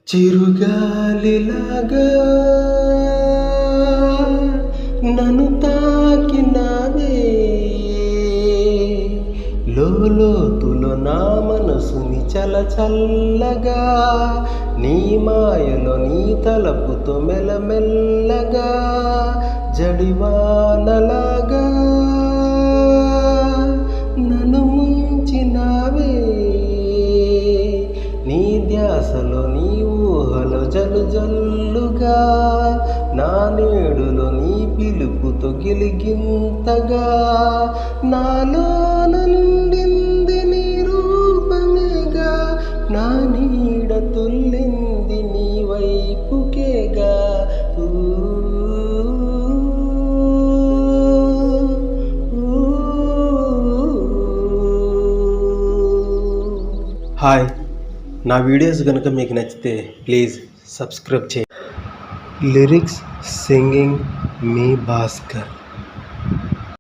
చిరుగాలిలాగా నన్ను తాకినావే, లోతులో నా మనసుని చల్లగా, నీ మాయలో నీ తలపుతో మెల్లమెల్లగా, జడివానలాగా నన్ను ముంచినావే, నీ ధ్యాసలో నీ ఊహలో జల్లుగా, నా నేడులో నీ పిలుపుతో గిలిగింతగా, నాలోన నిండింది నీ రూపమేగా, నా నీడ తుల్లింది నీ వైపుకేగా. హాయ్, నా వీడియోస్ కనుక మీకు నచ్చితే ప్లీజ్ సబ్స్క్రైబ్ చేయండి. లిరిక్స్ సింగింగ్ మీ భాస్కర్.